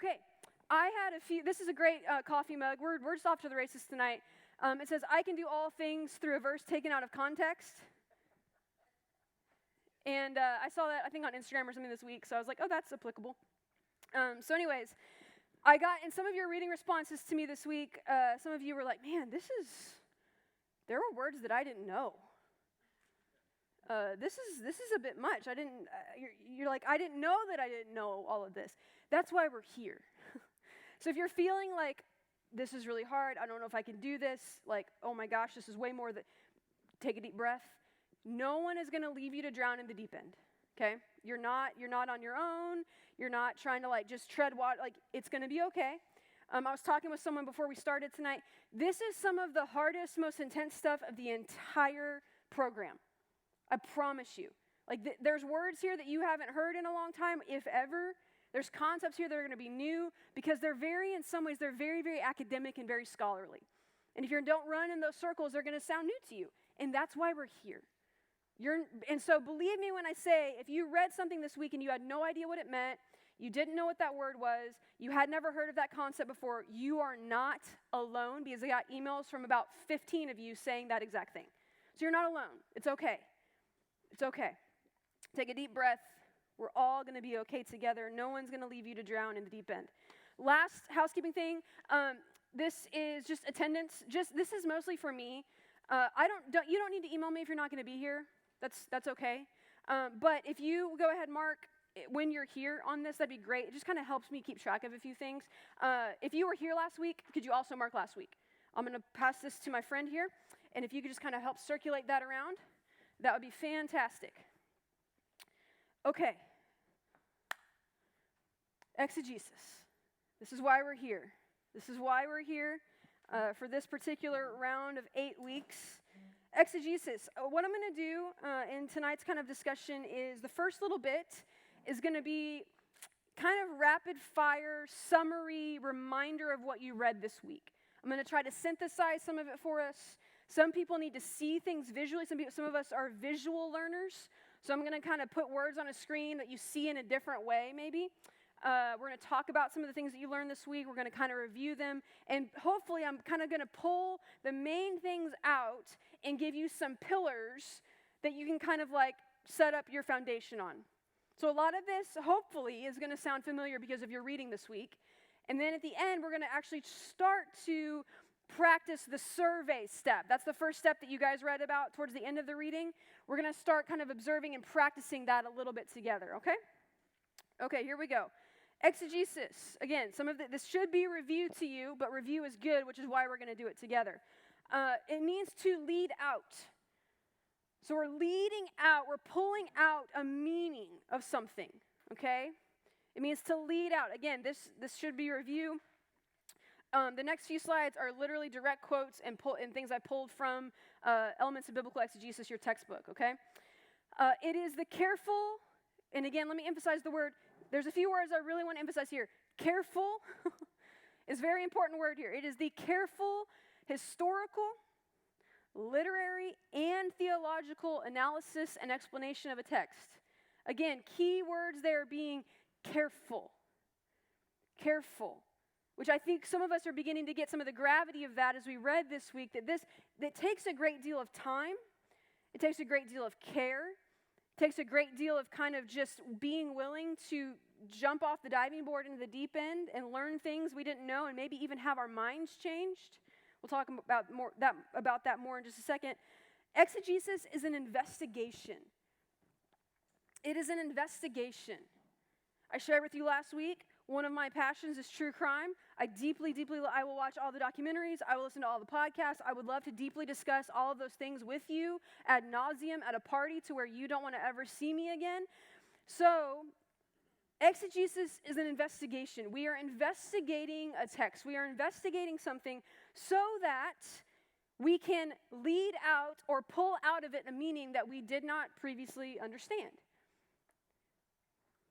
Okay, I had a few, this is a great coffee mug. We're just off to the races tonight. It says, I can do all things through a verse taken out of context. And I saw that, I think, on Instagram or something this week, so I was like, oh, that's applicable. So anyways, I got, in some of your reading responses to me this week, some of you were like, man, there were words that I didn't know. This is a bit much. You're like, I didn't know that I didn't know all of this. That's why we're here. So if you're feeling like, this is really hard, I don't know if I can do this, like, oh my gosh, this is way more than, take a deep breath. No one is going to leave you to drown in the deep end, okay? You're not on your own. You're not trying to, like, just tread water. Like, it's going to be okay. I was talking with someone before we started tonight. This is some of the hardest, most intense stuff of the entire program. I promise you. Like, there's words here that you haven't heard in a long time, if ever. There's concepts here that are going to be new because in some ways, they're very, very academic and very scholarly. And if you don't run in those circles, they're going to sound new to you. And that's why we're here. And so believe me when I say, if you read something this week and you had no idea what it meant, you didn't know what that word was, you had never heard of that concept before, you are not alone, because I got emails from about 15 of you saying that exact thing. So you're not alone. It's okay. It's okay. Take a deep breath. We're all going to be okay together. No one's going to leave you to drown in the deep end. Last housekeeping thing, this is just attendance. This is mostly for me. You don't need to email me if you're not going to be here. That's okay. But if you go ahead, mark when you're here on this, that'd be great. It just kind of helps me keep track of a few things. If you were here last week, could you also mark last week? I'm going to pass this to my friend here, and if you could just kind of help circulate that around, that would be fantastic. Okay. Exegesis. This is why we're here. This is why we're here for this particular round of 8 weeks. Exegesis. What I'm going to do in tonight's kind of discussion is the first little bit is going to be kind of rapid fire summary reminder of what you read this week. I'm going to try to synthesize some of it for us. Some people need to see things visually. Some of us are visual learners. So I'm going to kind of put words on a screen that you see in a different way maybe. We're going to talk about some of the things that you learned this week. We're going to kind of review them. And hopefully I'm kind of going to pull the main things out and give you some pillars that you can kind of like set up your foundation on. So a lot of this, hopefully, is going to sound familiar because of your reading this week. And then at the end, we're going to actually start to practice the survey step. That's the first step that you guys read about towards the end of the reading. We're going to start kind of observing and practicing that a little bit together, okay? Okay, here we go. Exegesis. Again, this should be review to you, but review is good, which is why we're going to do it together. It means to lead out. So we're leading out, we're pulling out a meaning of something, okay? It means to lead out. Again, this should be review. The next few slides are literally direct quotes and things I pulled from Elements of Biblical Exegesis, your textbook, okay? It is the careful, and again, let me emphasize the word. There's a few words I really want to emphasize here. Careful is a very important word here. It is the careful, historical, literary, and theological analysis and explanation of a text. Again, key words there being careful. Careful. Which I think some of us are beginning to get some of the gravity of that as we read this week, that takes a great deal of time. It takes a great deal of care. It takes a great deal of kind of just being willing to jump off the diving board into the deep end and learn things we didn't know and maybe even have our minds changed. We'll talk about that more in just a second. Exegesis is an investigation. It is an investigation. I shared with you last week, one of my passions is true crime. I will watch all the documentaries. I will listen to all the podcasts. I would love to deeply discuss all of those things with you ad nauseum at a party to where you don't want to ever see me again. So, exegesis is an investigation. We are investigating a text. We are investigating something so that we can lead out or pull out of it a meaning that we did not previously understand.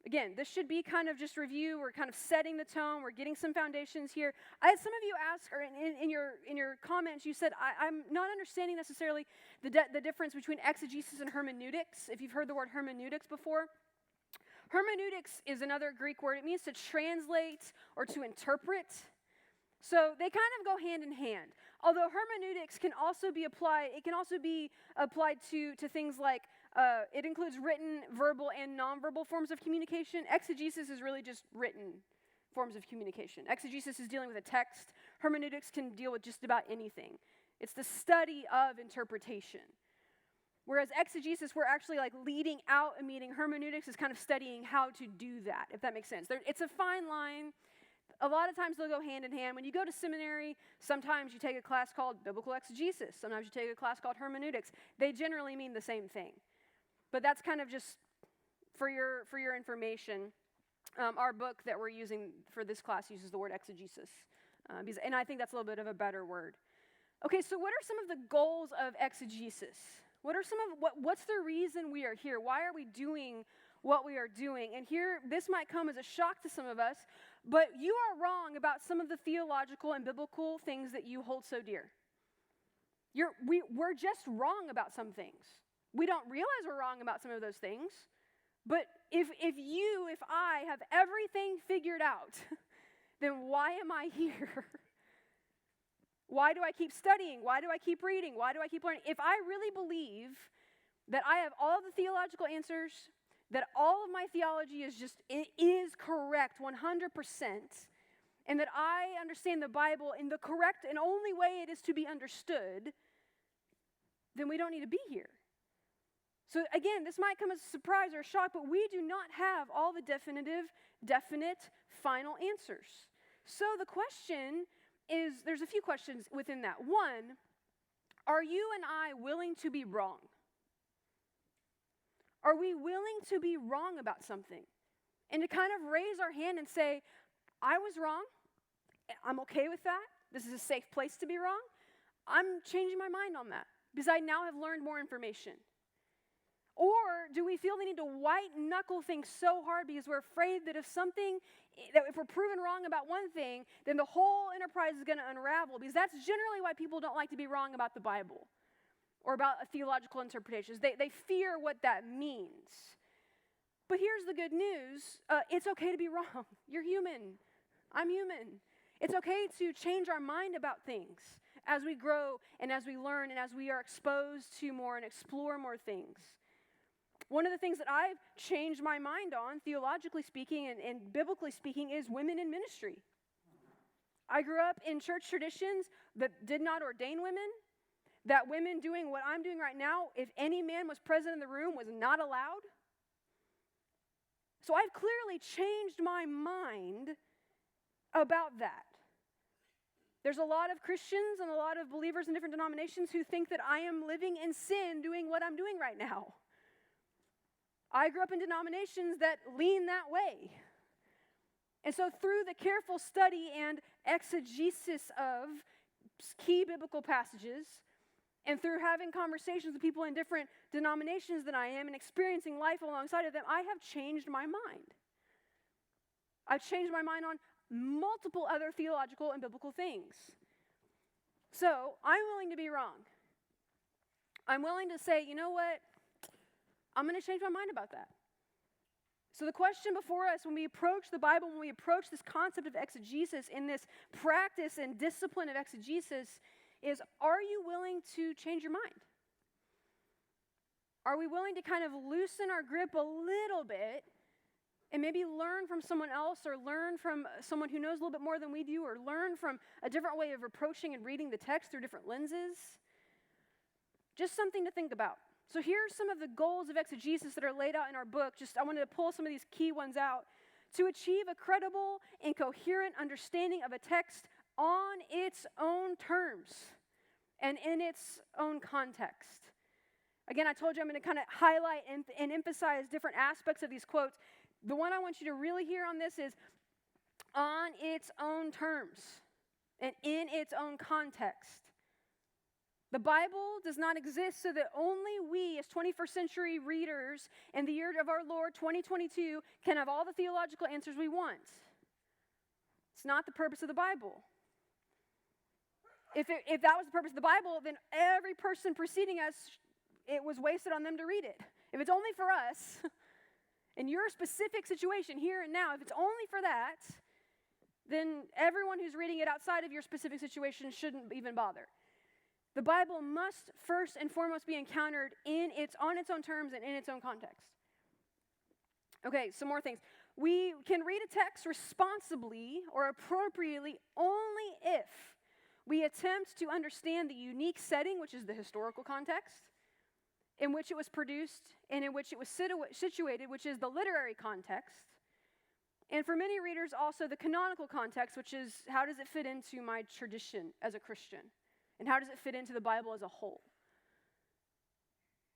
Again, this should be kind of just review. We're kind of setting the tone. We're getting some foundations here. Some of you asked, or in your comments, you said, I'm not understanding necessarily the difference between exegesis and hermeneutics. If you've heard the word hermeneutics before. Hermeneutics is another Greek word. It means to translate or to interpret. So they kind of go hand in hand. Although hermeneutics can also be applied, it can also be applied to things like, it includes written, verbal, and nonverbal forms of communication. Exegesis is really just written forms of communication. Exegesis is dealing with a text. Hermeneutics can deal with just about anything. It's the study of interpretation. Whereas exegesis, we're actually like leading out a meaning. Hermeneutics is kind of studying how to do that, if that makes sense. It's a fine line. A lot of times they'll go hand in hand. When you go to seminary, sometimes you take a class called biblical exegesis. Sometimes you take a class called hermeneutics. They generally mean the same thing. But that's kind of just for your information. Our book that we're using for this class uses the word exegesis. And I think that's a little bit of a better word. Okay, so what are some of the goals of exegesis? What's the reason we are here? Why are we doing what we are doing? And here, this might come as a shock to some of us, but you are wrong about some of the theological and biblical things that you hold so dear. We're just wrong about some things. We don't realize we're wrong about some of those things, but if I have everything figured out, then why am I here? Why do I keep studying? Why do I keep reading? Why do I keep learning? If I really believe that I have all the theological answers, that all of my theology is correct 100%, and that I understand the Bible in the correct and only way it is to be understood, then we don't need to be here. So again, this might come as a surprise or a shock, but we do not have all the definite, final answers. So the question is, there's a few questions within that. One, are you and I willing to be wrong? Are we willing to be wrong about something? And to kind of raise our hand and say, I was wrong. I'm okay with that. This is a safe place to be wrong. I'm changing my mind on that because I now have learned more information. Or do we feel the need to white knuckle things so hard because we're afraid that if we're proven wrong about one thing, then the whole enterprise is going to unravel? Because that's generally why people don't like to be wrong about the Bible or about theological interpretations. They fear what that means. But here's the good news. It's okay to be wrong. You're human. I'm human. It's okay to change our mind about things as we grow and as we learn and as we are exposed to more and explore more things. One of the things that I've changed my mind on, theologically speaking and biblically speaking, is women in ministry. I grew up in church traditions that did not ordain women, that women doing what I'm doing right now, if any man was present in the room, was not allowed. So I've clearly changed my mind about that. There's a lot of Christians and a lot of believers in different denominations who think that I am living in sin doing what I'm doing right now. I grew up in denominations that lean that way. And so through the careful study and exegesis of key biblical passages, and through having conversations with people in different denominations than I am and experiencing life alongside of them, I have changed my mind. I've changed my mind on multiple other theological and biblical things. So I'm willing to be wrong. I'm willing to say, you know what? I'm going to change my mind about that. So the question before us when we approach the Bible, when we approach this concept of exegesis in this practice and discipline of exegesis is, are you willing to change your mind? Are we willing to kind of loosen our grip a little bit and maybe learn from someone else or learn from someone who knows a little bit more than we do or learn from a different way of approaching and reading the text through different lenses? Just something to think about. So here are some of the goals of exegesis that are laid out in our book. I wanted to pull some of these key ones out. To achieve a credible and coherent understanding of a text on its own terms and in its own context. Again, I told you I'm going to kind of highlight and emphasize different aspects of these quotes. The one I want you to really hear on this is on its own terms and in its own context. The Bible does not exist so that only we as 21st century readers in the year of our Lord 2022 can have all the theological answers we want. It's not the purpose of the Bible. If that was the purpose of the Bible, then every person preceding us, it was wasted on them to read it. If it's only for us, In your specific situation here and now, if it's only for that, then everyone who's reading it outside of your specific situation shouldn't even bother. The Bible must first and foremost be encountered on its own terms and in its own context. Okay, some more things. We can read a text responsibly or appropriately only if we attempt to understand the unique setting, which is the historical context, in which it was produced and in which it was situated, which is the literary context. And for many readers, also the canonical context, which is how does it fit into my tradition as a Christian? And how does it fit into the Bible as a whole?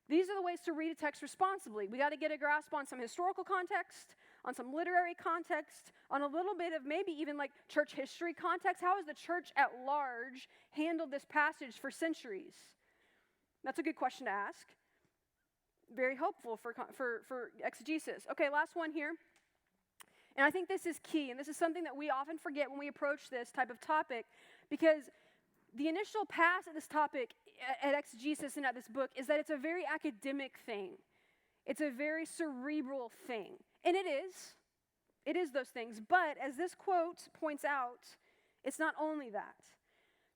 These are the ways to read a text responsibly. We got to get a grasp on some historical context, on some literary context, on a little bit of maybe even like church history context. How has the church at large handled this passage for centuries? That's a good question to ask. Very helpful for exegesis. Okay, last one here. And I think this is key, and this is something that we often forget when we approach this type of topic, because the initial pass at this topic at exegesis and at this book is that it's a very academic thing. It's a very cerebral thing. And it is. It is those things. But as this quote points out, it's not only that.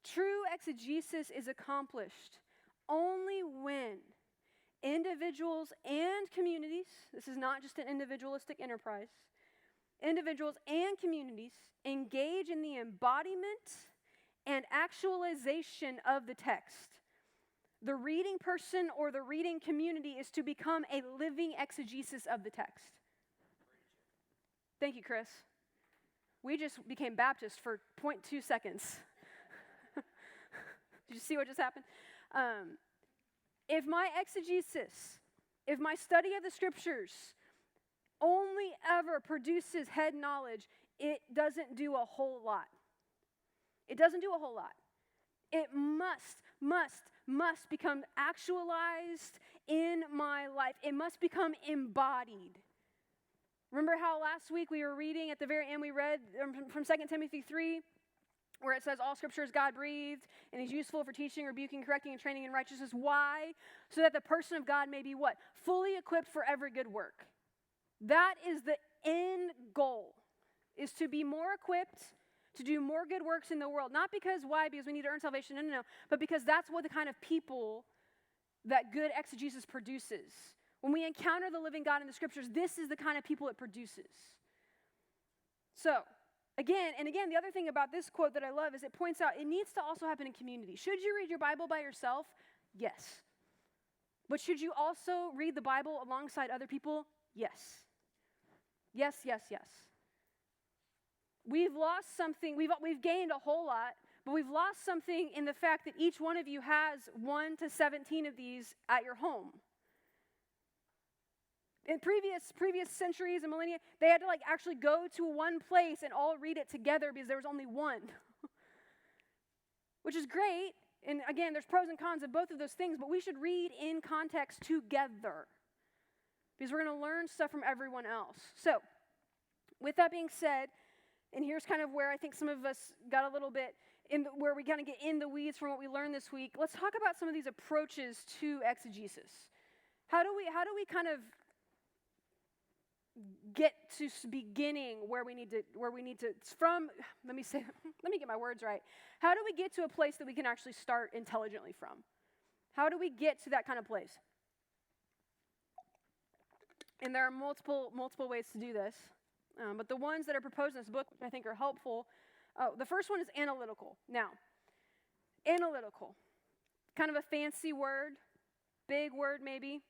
True exegesis is accomplished only when individuals and communities, this is not just an individualistic enterprise, individuals and communities engage in the embodiment and actualization of the text. The reading person or the reading community is to become a living exegesis of the text. Thank you, Chris. We just became Baptist for 0.2 seconds. Did you see what just happened? If my exegesis, if my study of the scriptures only ever produces head knowledge, it doesn't do a whole lot. It doesn't do a whole lot. It must become actualized in my life. It must become embodied. Remember how last week we were reading at the very end, we read from 2 Timothy 3, where it says all scripture is God-breathed and is useful for teaching, rebuking, correcting, and training in righteousness. Why? So that the person of God may be what? Fully equipped for every good work. That is the end goal, is to be more equipped to do more good works in the world. Not because, why? Because we need to earn salvation. No. But because that's what the kind of people that good exegesis produces. When we encounter the living God in the scriptures, this is the kind of people it produces. So, again, the other thing about this quote that I love is it points out it needs to also happen in community. Should you read your Bible by yourself? Yes. But should you also read the Bible alongside other people? Yes. Yes. We've lost something, we've gained a whole lot, but we've lost something in the fact that each one of you has 1 to 17 of these at your home. In previous centuries and millennia, they had to actually go to one place and all read it together because there was only one. Which is great, and again, there's pros and cons of both of those things, but we should read in context together because we're going to learn stuff from everyone else. So, with that being said, and here's kind of where I think some of us got a little bit where we kind of get in the weeds from what we learned this week. Let's talk about some of these approaches to exegesis. How do we kind of get to beginning where we need to let me get my words right. How do we get to a place that we can actually start intelligently from? How do we get to that kind of place? And there are multiple ways to do this. But the ones that are proposed in this book, which I think are helpful, the first one is analytical. Now, analytical, kind of a fancy word, big word maybe.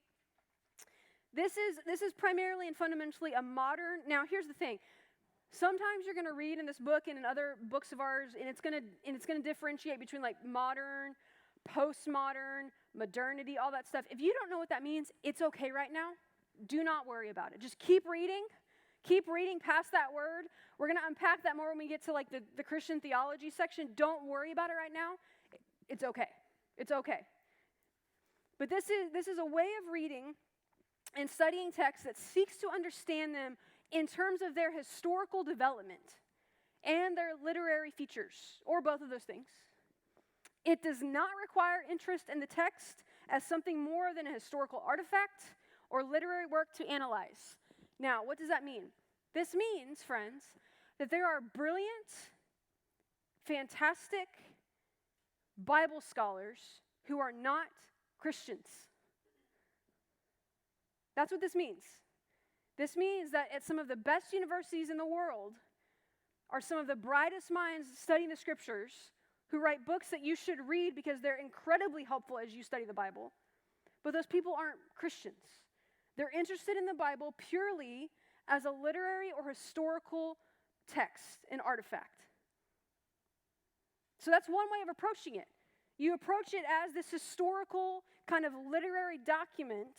This is primarily and fundamentally a modern. Now, here's the thing. Sometimes you're going to read in this book and in other books of ours, and it's going to differentiate between modern, postmodern, modernity, all that stuff. If you don't know what that means, it's okay right now. Do not worry about it. Just keep reading. Keep reading past that word. We're going to unpack that more when we get to the Christian theology section. Don't worry about it right now. It's okay. It's okay. But this is a way of reading and studying texts that seeks to understand them in terms of their historical development and their literary features, or both of those things. It does not require interest in the text as something more than a historical artifact or literary work to analyze. Now, what does that mean? This means, friends, that there are brilliant, fantastic Bible scholars who are not Christians. That's what this means. This means that at some of the best universities in the world are some of the brightest minds studying the scriptures who write books that you should read because they're incredibly helpful as you study the Bible. But those people aren't Christians. They're interested in the Bible purely as a literary or historical text and artifact. So that's one way of approaching it. You approach it as this historical kind of literary document.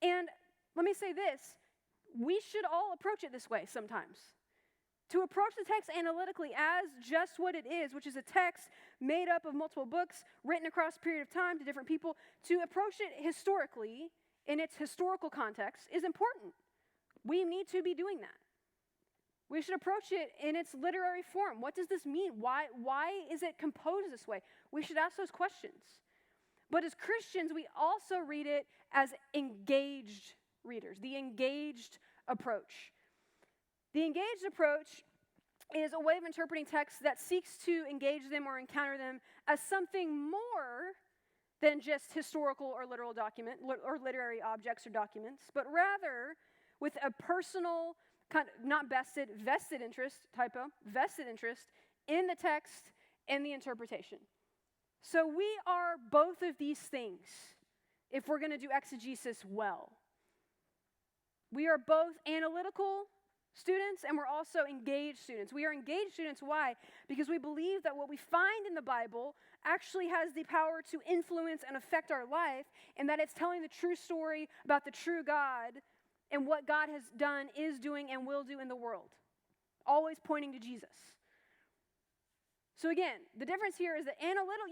And let me say this, we should all approach it this way sometimes. To approach the text analytically as just what it is, which is a text made up of multiple books, written across a period of time to different people, to approach it historically in its historical context is important. We need to be doing that. We should approach it in its literary form. What does this mean? Why is it composed this way? We should ask those questions. But as Christians, we also read it as engaged readers, the engaged approach. The engaged approach is a way of interpreting texts that seeks to engage them or encounter them as something more than just historical or literal document or literary objects or documents, but rather with a personal, kind of not vested interest in the text and the interpretation. So we are both of these things if we're going to do exegesis well. We are both analytical students and we're also engaged students. We are engaged students. Why? Because we believe that what we find in the Bible actually has the power to influence and affect our life, and that it's telling the true story about the true God and what God has done, is doing, and will do in the world. Always pointing to Jesus. So again, the difference here is that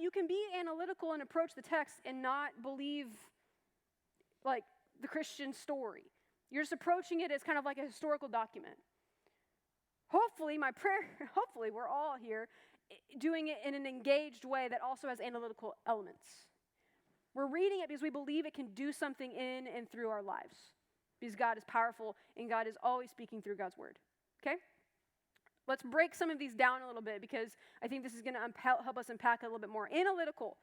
you can be analytical and approach the text and not believe like the Christian story. You're just approaching it as kind of like a historical document. Hopefully, my prayer, hopefully we're all here doing it in an engaged way that also has analytical elements. We're reading it because we believe it can do something in and through our lives. Because God is powerful and God is always speaking through God's word. Okay? Let's break some of these down a little bit because I think this is going to help us unpack a little bit more. Analytical.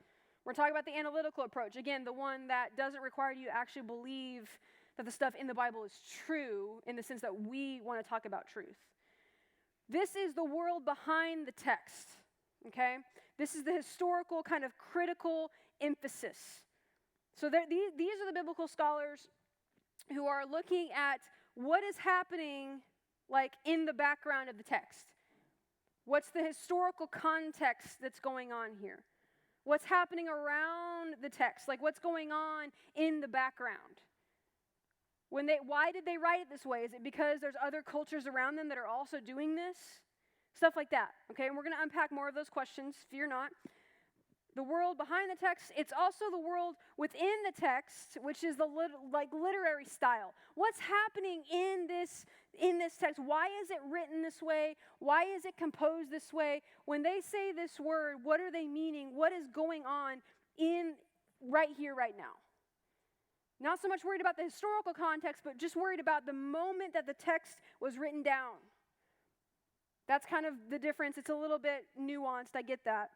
We're talking about the analytical approach. Again, the one that doesn't require you to actually believe that the stuff in the Bible is true in the sense that we want to talk about truth. This is the world behind the text. Okay? This is the historical kind of critical emphasis. So these are the biblical scholars who are looking at what is happening like in the background of the text. What's the historical context that's going on here? What's happening around the text? Like what's going on in the background? Why did they write it this way? Is it because there's other cultures around them that are also doing this? Stuff like that, okay? And we're going to unpack more of those questions, fear not. The world behind the text, it's also the world within the text, which is the literary style. What's happening in this text? Why is it written this way? Why is it composed this way? When they say this word, what are they meaning? What is going on in right here, right now? Not so much worried about the historical context, but just worried about the moment that the text was written down. That's kind of the difference. It's a little bit nuanced, I get that.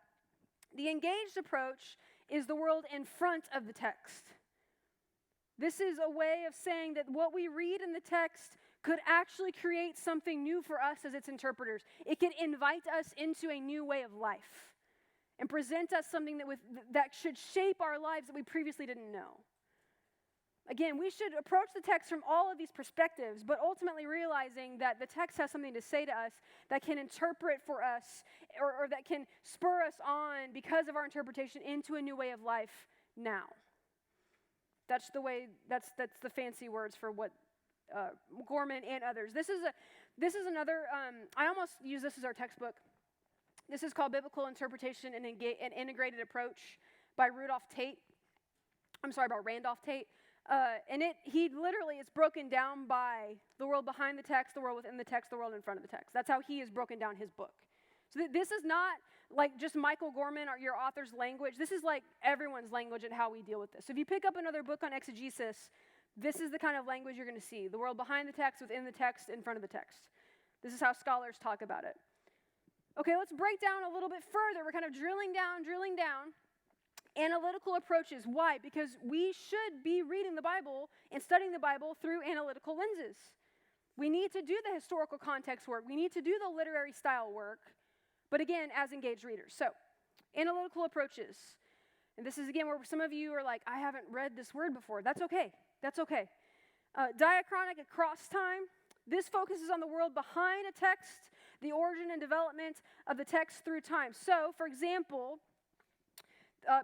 The engaged approach is the world in front of the text. This is a way of saying that what we read in the text could actually create something new for us as its interpreters. It can invite us into a new way of life and present us something that should shape our lives that we previously didn't know. Again, we should approach the text from all of these perspectives, but ultimately realizing that the text has something to say to us that can interpret for us or that can spur us on because of our interpretation into a new way of life now. That's the fancy words for what Gorman and others. This is another, I almost use this as our textbook. This is called Biblical Interpretation and Integrated Approach by Randolph Tate. And it's broken down by the world behind the text, the world within the text, the world in front of the text. That's how he has broken down his book. So this is not like just Michael Gorman or your author's language. This is like everyone's language and how we deal with this. So if you pick up another book on exegesis, this is the kind of language you're going to see. The world behind the text, within the text, in front of the text. This is how scholars talk about it. Okay, let's break down a little bit further. We're kind of drilling down. Analytical approaches. Why? Because we should be reading the Bible and studying the Bible through analytical lenses. We need to do the historical context work. We need to do the literary style work, but again, as engaged readers. So, analytical approaches. And this is, again, where some of you are like, I haven't read this word before. That's okay. That's okay. Diachronic across time. This focuses on the world behind a text, the origin and development of the text through time. So, for example,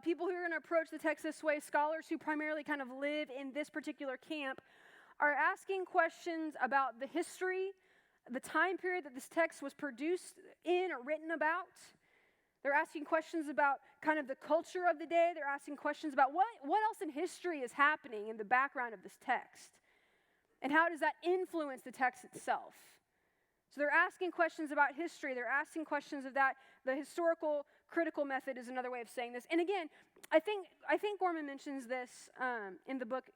people who are going to approach the text this way, scholars who primarily kind of live in this particular camp, are asking questions about the history, the time period that this text was produced in or written about. They're asking questions about kind of the culture of the day. They're asking questions about what else in history is happening in the background of this text. And how does that influence the text itself? So they're asking questions about history. They're asking questions of that. The historical critical method is another way of saying this. And again, I think Laurien mentions this in the book,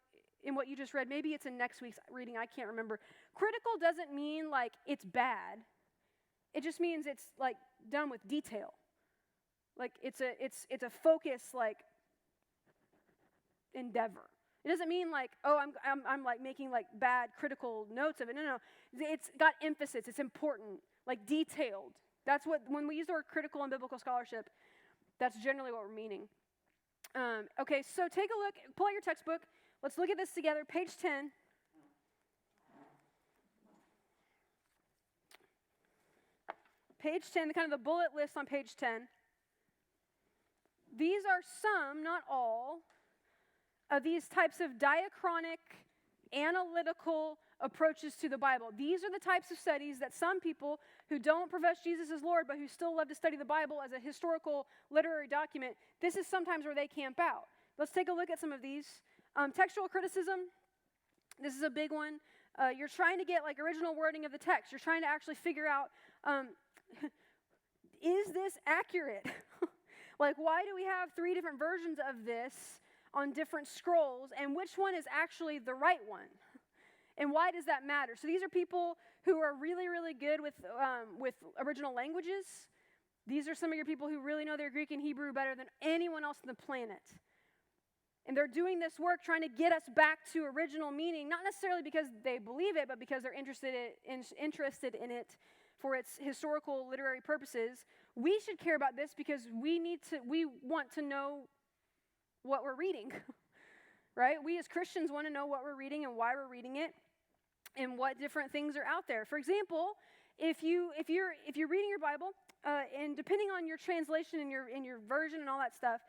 in what you just read. Maybe it's in next week's reading. I can't remember. Critical doesn't mean like it's bad. It just means it's like done with detail. Like it's a focus like endeavor. It doesn't mean like, oh, I'm like making like bad critical notes of it. No. It's got emphasis. It's important, like detailed. That's what, when we use the word critical in biblical scholarship, that's generally what we're meaning. Okay, so take a look, pull out your textbook. Let's look at this together. Page 10. Page 10, the kind of the bullet list on page 10. These are some, not all, of these types of diachronic, analytical approaches to the Bible. These are the types of studies that some people who don't profess Jesus as Lord, but who still love to study the Bible as a historical literary document, this is sometimes where they camp out. Let's take a look at some of these. Textual criticism, this is a big one. You're trying to get like original wording of the text. You're trying to actually figure out, is this accurate? Like, why do we have 3 different versions of this on different scrolls, and which one is actually the right one? And why does that matter? So these are people who are really, really good with original languages. These are some of your people who really know their Greek and Hebrew better than anyone else on the planet. And they're doing this work trying to get us back to original meaning, not necessarily because they believe it, but because they're interested in it for its historical literary purposes. We should care about this because we want to know what we're reading, right? We as Christians want to know what we're reading and why we're reading it and what different things are out there. For example, if you're reading your Bible, and depending on your translation and your version and all that stuff,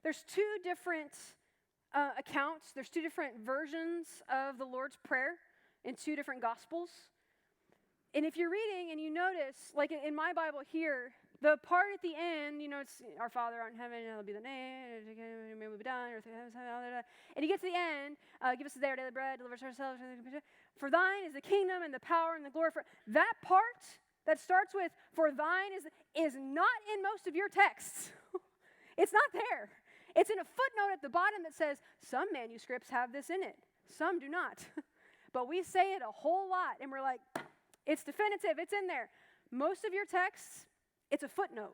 there's 2 different accounts. There's 2 different versions of the Lord's Prayer in 2 different Gospels. And if you're reading and you notice, like in my Bible here, the part at the end, it's our Father art in heaven, hallowed be the name, may will be done, and he gets to the end, give us today our daily bread, deliver us ourselves, for thine is the kingdom and the power and the glory. That part that starts with, for thine is not in most of your texts. It's not there. It's in a footnote at the bottom that says, some manuscripts have this in it, some do not. But we say it a whole lot, and we're like, it's definitive, it's in there. Most of your texts, it's a footnote.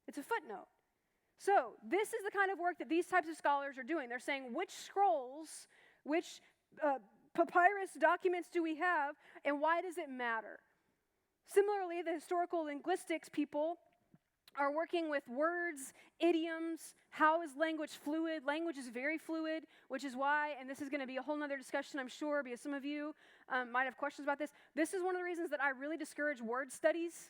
It's a footnote. So this is the kind of work that these types of scholars are doing. They're saying which scrolls, which papyrus documents do we have, and why does it matter? Similarly, the historical linguistics people are working with words, idioms. How is language fluid? Language is very fluid, which is why, and this is going to be a whole other discussion, I'm sure, because some of you might have questions about this. This is one of the reasons that I really discourage word studies.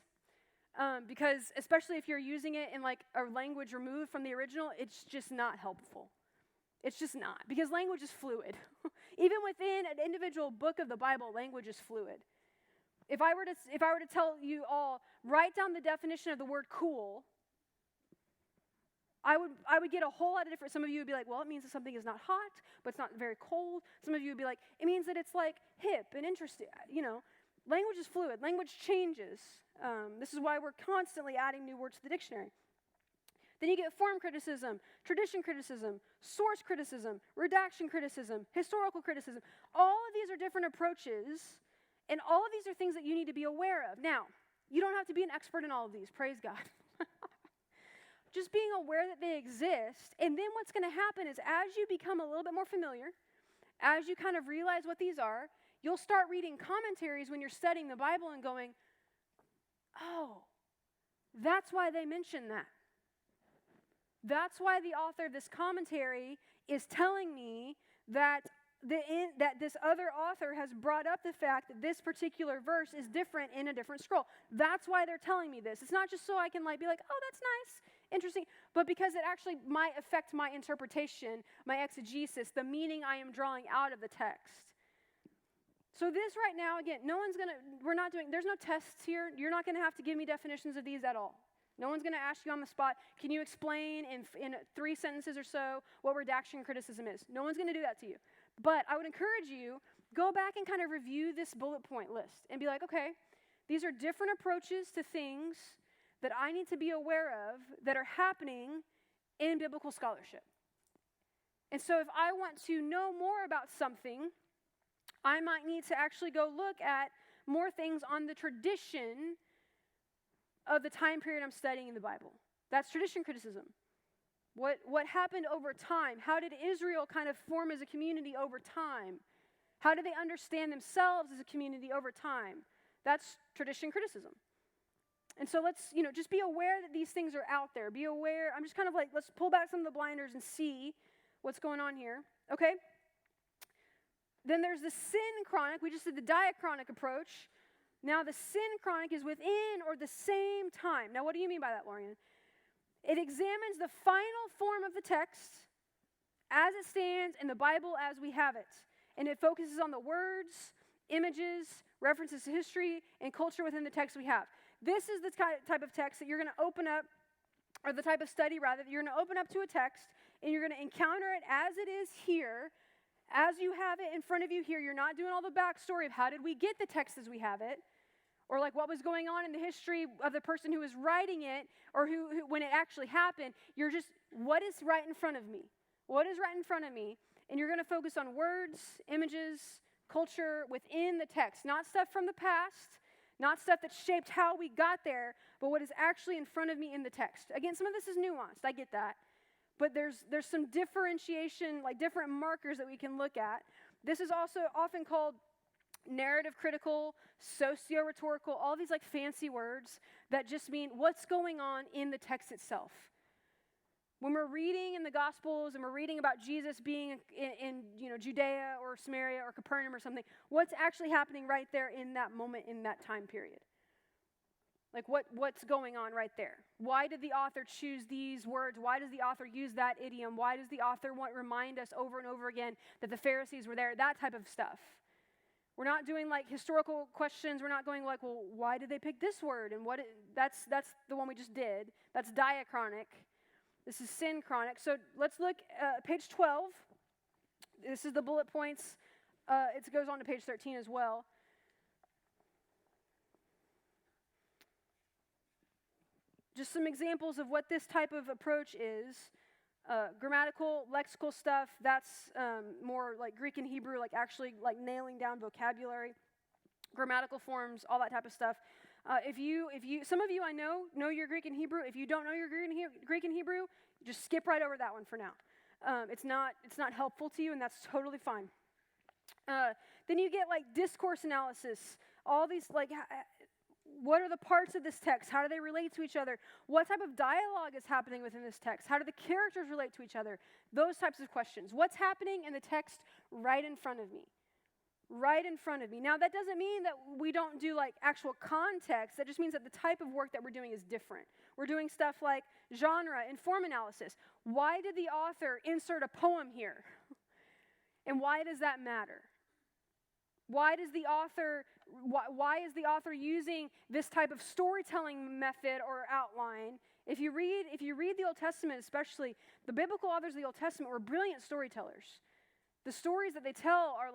Because especially if you're using it in like a language removed from the original, it's just not helpful. It's just not, because language is fluid. Even within an individual book of the Bible, language is fluid. If I were to tell you all, write down the definition of the word cool, I would get a whole lot of different. Some of you would be like, well, it means that something is not hot, but it's not very cold. Some of you would be like, it means that it's like hip and interesting. Language is fluid. Language changes. This is why we're constantly adding new words to the dictionary. Then you get form criticism, tradition criticism, source criticism, redaction criticism, historical criticism. All of these are different approaches, and all of these are things that you need to be aware of. Now, you don't have to be an expert in all of these, praise God. Just being aware that they exist, and then what's going to happen is as you become a little bit more familiar, as you kind of realize what these are, you'll start reading commentaries when you're studying the Bible and going, oh, that's why they mention that. That's why the author of this commentary is telling me that this other author has brought up the fact that this particular verse is different in a different scroll. That's why they're telling me this. It's not just so I can be like, oh, that's nice, interesting, but because it actually might affect my interpretation, my exegesis, the meaning I am drawing out of the text. So this right now, again, there's no tests here. You're not going to have to give me definitions of these at all. No one's going to ask you on the spot, can you explain in 3 sentences or so what redaction criticism is? No one's going to do that to you. But I would encourage you, go back and kind of review this bullet point list and be like, okay, these are different approaches to things that I need to be aware of that are happening in biblical scholarship. And so if I want to know more about something, I might need to actually go look at more things on the tradition of the time period I'm studying in the Bible. That's tradition criticism. What happened over time? How did Israel kind of form as a community over time? How did they understand themselves as a community over time? That's tradition criticism. And so let's, just be aware that these things are out there. Be aware. I'm just kind of let's pull back some of the blinders and see what's going on here. Okay? Then there's the synchronic. We just did the diachronic approach. Now the synchronic is within or the same time. Now what do you mean by that, Laurien? It examines the final form of the text as it stands in the Bible as we have it. And it focuses on the words, images, references to history, and culture within the text we have. This is the type of text that you're going to open up, or the type of study, rather, that you're going to open up to a text, and you're going to encounter it as it is here, as you have it in front of you here. You're not doing all the backstory of how did we get the text as we have it, or what was going on in the history of the person who was writing it, or who when it actually happened. You're just, what is right in front of me? What is right in front of me? And you're going to focus on words, images, culture within the text, not stuff from the past, not stuff that shaped how we got there, but what is actually in front of me in the text. Again, some of this is nuanced, I get that, but there's some differentiation, different markers that we can look at. This is also often called narrative critical, socio-rhetorical, all these fancy words that just mean what's going on in the text itself. When we're reading in the Gospels and we're reading about Jesus being in Judea or Samaria or Capernaum or something, what's actually happening right there in that moment, in that time period? What's going on right there? Why did the author choose these words? Why does the author use that idiom? Why does the author remind us over and over again that the Pharisees were there? That type of stuff. We're not doing historical questions. We're not going well, why did they pick this word? And that's the one we just did. That's diachronic. This is synchronic. So let's look at page 12. This is the bullet points. It goes on to page 13 as well. Just some examples of what this type of approach is. Grammatical, lexical stuff, that's more Greek and Hebrew, actually nailing down vocabulary, grammatical forms, all that type of stuff. If you, some of you I know your Greek and Hebrew. If you don't know your Greek and Hebrew, just skip right over that one for now. It's not helpful to you, and that's totally fine. Then you get discourse analysis, all these what are the parts of this text? How do they relate to each other? What type of dialogue is happening within this text? How do the characters relate to each other? Those types of questions. What's happening in the text right in front of me? Right in front of me. Now, that doesn't mean that we don't do actual context. That just means that the type of work that we're doing is different. We're doing stuff like genre and form analysis. Why did the author insert a poem here? And why does that matter? Why is the author using this type of storytelling method or outline? If you read the Old Testament, especially, the biblical authors of the Old Testament were brilliant storytellers. The stories that they tell are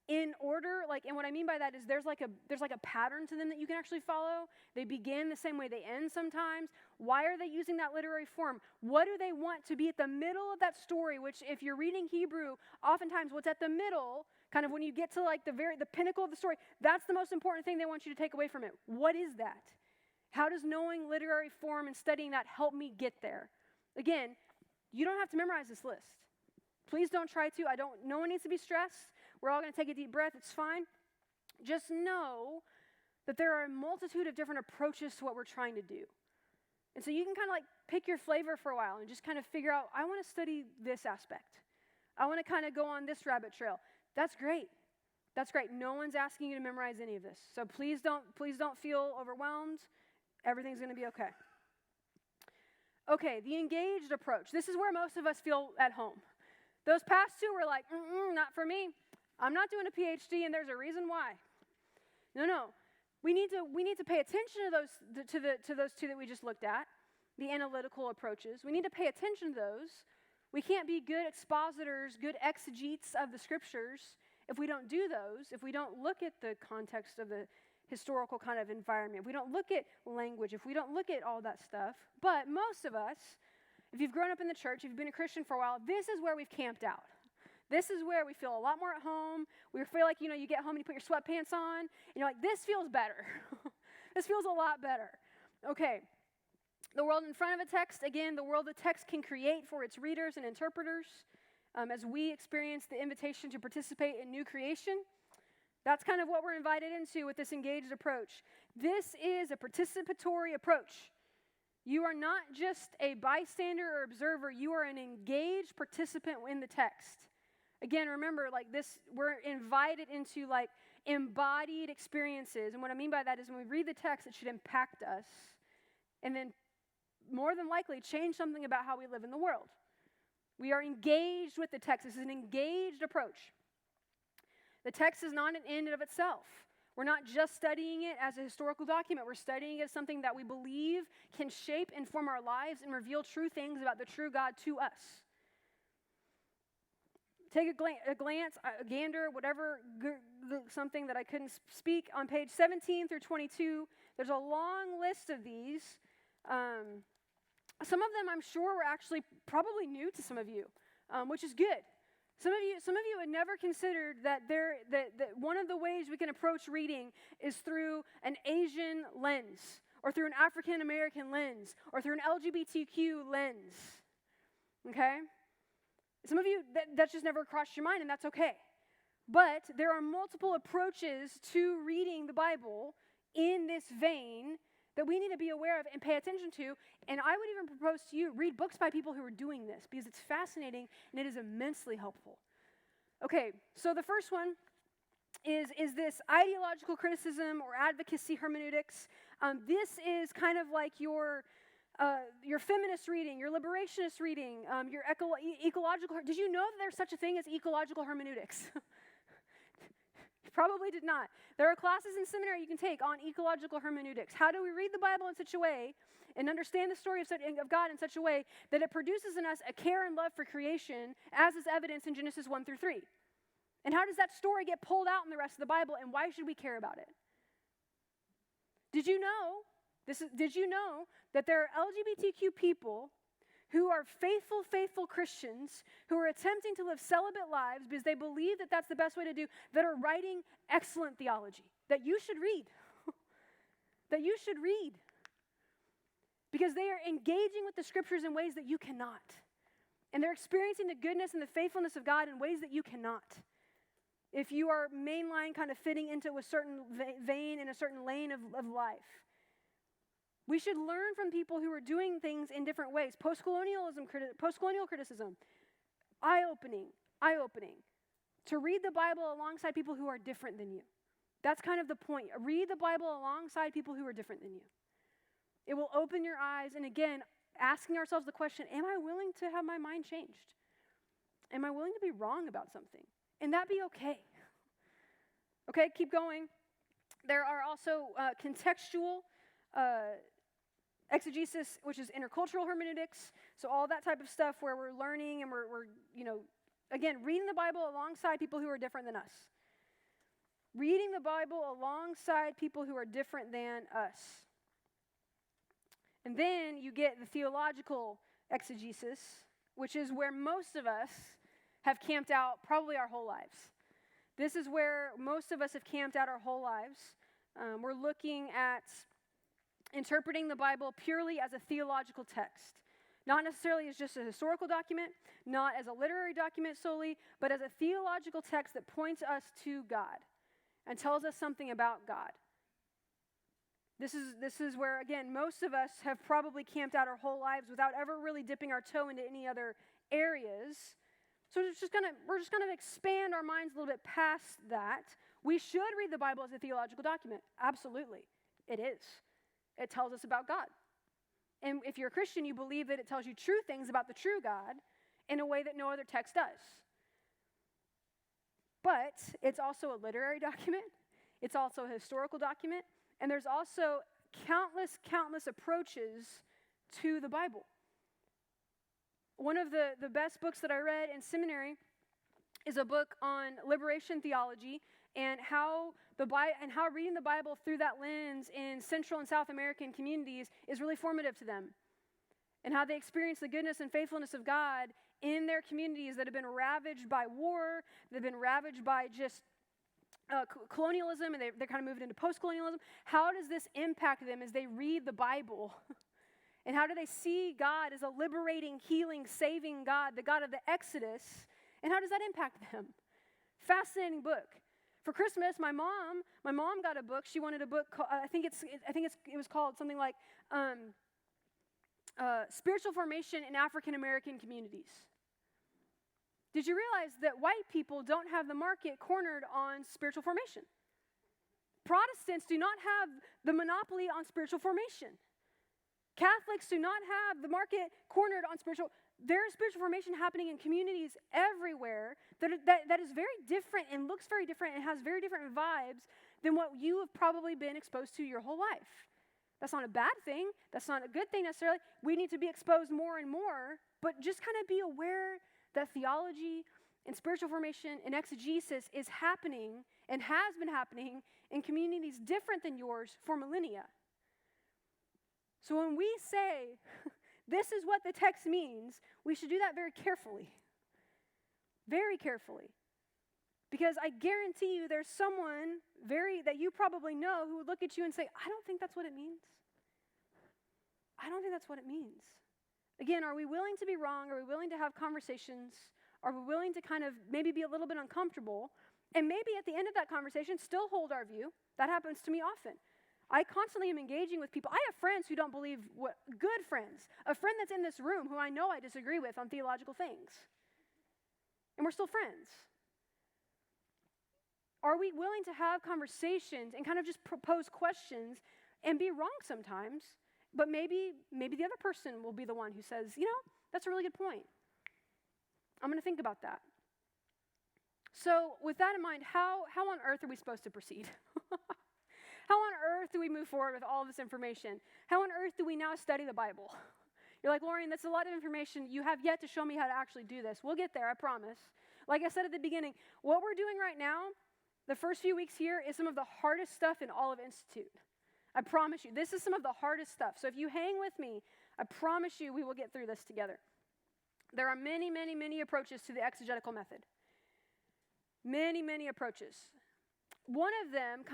in order, and what I mean by that is there's like a pattern to them that you can actually follow. They begin the same way they end sometimes. Why are they using that literary form? What do they want to be at the middle of that story, which if you're reading Hebrew, oftentimes what's at the middle, kind of when you get to the pinnacle of the story, that's the most important thing they want you to take away from it. What is that? How does knowing literary form and studying that help me get there? Again, you don't have to memorize this list. Please don't try to. No one needs to be stressed. We're all going to take a deep breath. It's fine. Just know that there are a multitude of different approaches to what we're trying to do. And so you can kind of pick your flavor for a while and just kind of figure out, I want to study this aspect. I want to kind of go on this rabbit trail. That's great. That's great. No one's asking you to memorize any of this. So please don't feel overwhelmed. Everything's going to be okay. Okay, the engaged approach. This is where most of us feel at home. Those past two were like, not for me. I'm not doing a PhD, and there's a reason why. No. We need to pay attention to those two that we just looked at, the analytical approaches. We need to pay attention to those. We can't be good expositors, good exegetes of the scriptures if we don't do those, if we don't look at the context of the historical kind of environment, if we don't look at language, if we don't look at all that stuff. But most of us, if you've grown up in the church, if you've been a Christian for a while, this is where we've camped out. This is where we feel a lot more at home. We feel like, you get home and you put your sweatpants on, and you're like, this feels better. This feels a lot better. Okay. The world in front of a text, again, the world the text can create for its readers and interpreters as we experience the invitation to participate in new creation. That's kind of what we're invited into with this engaged approach. This is a participatory approach. You are not just a bystander or observer. You are an engaged participant in the text. Again, remember, we're invited into embodied experiences. And what I mean by that is when we read the text, it should impact us. And then more than likely change something about how we live in the world. We are engaged with the text. This is an engaged approach. The text is not an end of itself. We're not just studying it as a historical document. We're studying it as something that we believe can shape and form our lives and reveal true things about the true God to us. Take a glance, a gander, whatever, something that I couldn't speak. On page 17 through 22, there's a long list of these. Some of them I'm sure were actually probably new to some of you, which is good. Some of you had never considered that one of the ways we can approach reading is through an Asian lens, or through an African American lens, or through an LGBTQ lens. Okay? Some of you, that's just never crossed your mind, and that's okay. But there are multiple approaches to reading the Bible in this vein that we need to be aware of and pay attention to. And I would even propose to you, read books by people who are doing this, because it's fascinating and it is immensely helpful. Okay, so the first one is this ideological criticism or advocacy hermeneutics. This is kind of like your feminist reading, your liberationist reading, your ecological. Did you know that there's such a thing as ecological hermeneutics? You probably did not. There are classes in seminary you can take on ecological hermeneutics. How do we read the Bible in such a way and understand the story of God in such a way that it produces in us a care and love for creation, as is evidenced in Genesis 1 through 3? And how does that story get pulled out in the rest of the Bible, and why should we care about it? Did you know that there are LGBTQ people who are faithful Christians who are attempting to live celibate lives because they believe that that's the best way to do, that are writing excellent theology that you should read? That you should read. Because they are engaging with the scriptures in ways that you cannot. And they're experiencing the goodness and the faithfulness of God in ways that you cannot. If you are mainline kind of fitting into a certain vein in a certain lane of life. We should learn from people who are doing things in different ways. Post-colonial criticism, eye-opening. To read the Bible alongside people who are different than you. That's kind of the point. Read the Bible alongside people who are different than you. It will open your eyes, and again, asking ourselves the question, am I willing to have my mind changed? Am I willing to be wrong about something? And that be okay. Okay, keep going. There are also contextual exegesis, which is intercultural hermeneutics, so all that type of stuff where we're learning and we're again, reading the Bible alongside people who are different than us. Reading the Bible alongside people who are different than us. And then you get the theological exegesis, which is where most of us have camped out probably our whole lives. This is where most of us have camped out our whole lives. We're looking at interpreting the Bible purely as a theological text. Not necessarily as just a historical document, not as a literary document solely, but as a theological text that points us to God and tells us something about God. This is where, again, most of us have probably camped out our whole lives without ever really dipping our toe into any other areas. So we're just gonna expand our minds a little bit past that. We should read the Bible as a theological document. Absolutely. It is. It tells us about God. And if you're a Christian, you believe that it tells you true things about the true God in a way that no other text does. But it's also a literary document. It's also a historical document. And there's also countless approaches to the Bible. One of the best books that I read in seminary is a book on liberation theology and how reading the Bible through that lens in Central and South American communities is really formative to them. And how they experience the goodness and faithfulness of God in their communities that have been ravaged by war, that have been ravaged by just colonialism, and they're kind of moving into post-colonialism. How does this impact them as they read the Bible? And how do they see God as a liberating, healing, saving God, the God of the Exodus? And how does that impact them? Fascinating book. For Christmas, my mom got a book. She wanted a book. It was called something like Spiritual Formation in African American Communities. Did you realize that white people don't have the market cornered on spiritual formation? Protestants do not have the monopoly on spiritual formation. Catholics do not have the market cornered on spiritual. There is spiritual formation happening in communities everywhere that is very different and looks very different and has very different vibes than what you have probably been exposed to your whole life. That's not a bad thing. That's not a good thing necessarily. We need to be exposed more and more, but just kind of be aware that theology and spiritual formation and exegesis is happening and has been happening in communities different than yours for millennia. So when we say, this is what the text means, we should do that very carefully. Very carefully. Because I guarantee you there's someone that you probably know who would look at you and say, I don't think that's what it means. I don't think that's what it means. Again, are we willing to be wrong? Are we willing to have conversations? Are we willing to kind of maybe be a little bit uncomfortable? And maybe at the end of that conversation, still hold our view. That happens to me often. I constantly am engaging with people. I have friends who don't believe good friends. A friend that's in this room who I know I disagree with on theological things. And we're still friends. Are we willing to have conversations and kind of just propose questions and be wrong sometimes? But maybe the other person will be the one who says, that's a really good point. I'm going to think about that. So with that in mind, how on earth are we supposed to proceed? How on earth do we move forward with all this information? How on earth do we now study the Bible? You're like, Laurien, that's a lot of information. You have yet to show me how to actually do this. We'll get there, I promise. Like I said at the beginning, what we're doing right now, the first few weeks here, is some of the hardest stuff in all of Institute. I promise you, this is some of the hardest stuff. So if you hang with me, I promise you we will get through this together. There are many, many, many approaches to the Exegetical Method. Many, many approaches. One of them,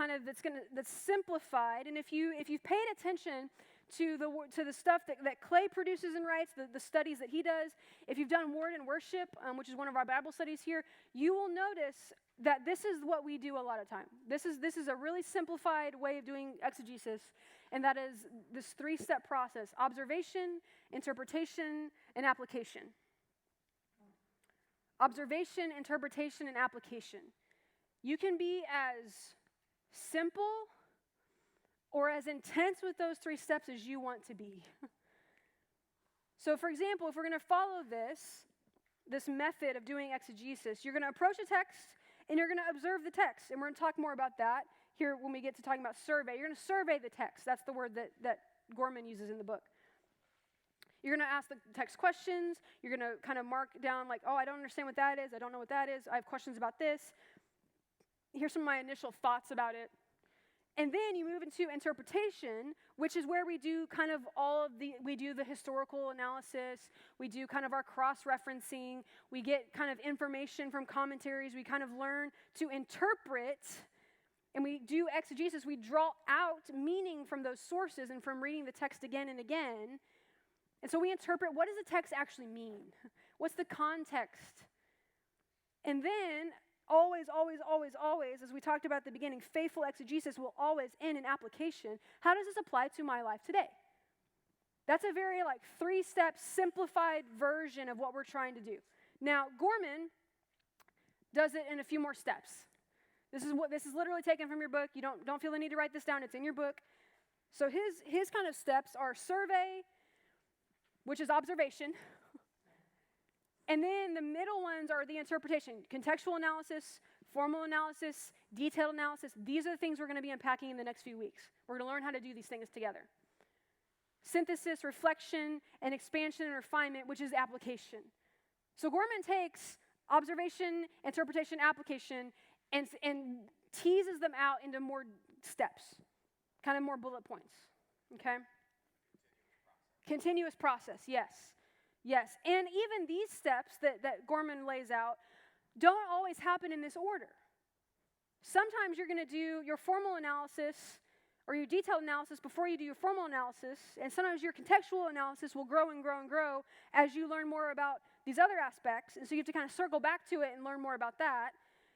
that's simplified, and if you've paid attention to the stuff that Clay produces and writes, the studies that he does, if you've done Word and Worship, which is one of our Bible studies here, you will notice that this is what we do a lot of time. This is a really simplified way of doing exegesis, and that is this 3-step process: observation, interpretation, and application. Observation, interpretation, and application. You can be as simple or as intense with those 3 steps as you want to be. So, for example, if we're going to follow this method of doing exegesis, you're going to approach a text and you're going to observe the text. And we're going to talk more about that here when we get to talking about survey. You're going to survey the text. That's the word that Gorman uses in the book. You're going to ask the text questions. You're going to kind of mark down like, oh, I don't understand what that is. I don't know what that is. I have questions about this. here's some of my initial thoughts about it. And then you move into interpretation, which is where we do kind of we do the historical analysis, we do kind of our cross-referencing, we get kind of information from commentaries, we kind of learn to interpret, and we do exegesis, we draw out meaning from those sources and from reading the text again and again. And so we interpret, what does the text actually mean? What's the context? And then always, as we talked about at the beginning, faithful exegesis will always end in application. How does this apply to my life today? That's a very 3-step simplified version of what we're trying to do. Now, Gorman does it in a few more steps. This is literally taken from your book. You don't feel the need to write this down. It's in your book. So his kind of steps are survey, which is observation. And then the middle ones are the interpretation, contextual analysis, formal analysis, detailed analysis. These are the things we're going to be unpacking in the next few weeks. We're going to learn how to do these things together. Synthesis, reflection, and expansion and refinement, which is application. So Gorman takes observation, interpretation, application, and teases them out into more steps, kind of more bullet points, okay? Continuous process, yes. Yes, and even these steps that Gorman lays out don't always happen in this order. Sometimes you're going to do your formal analysis or your detailed analysis before you do your formal analysis, and sometimes your contextual analysis will grow and grow and grow as you learn more about these other aspects, and so you have to kind of circle back to it and learn more about that.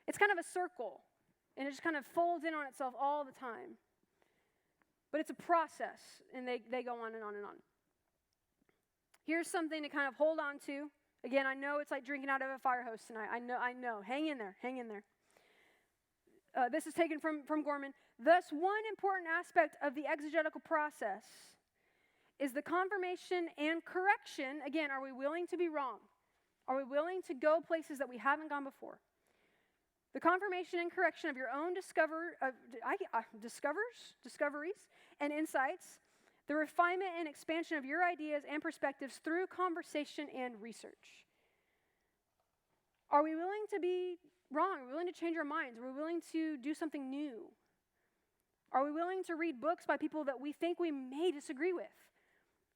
It's kind of a circle, and it just kind of folds in on itself all the time. But it's a process, and they go on and on and on. Here's something to kind of hold on to. Again, I know it's like drinking out of a fire hose tonight. I know. Hang in there. This is taken from Gorman. Thus, one important aspect of the exegetical process is the confirmation and correction. Again, are we willing to be wrong? Are we willing to go places that we haven't gone before? The confirmation and correction of your own discoveries and insights, the refinement and expansion of your ideas and perspectives through conversation and research. Are we willing to be wrong? Are we willing to change our minds? Are we willing to do something new? Are we willing to read books by people that we think we may disagree with?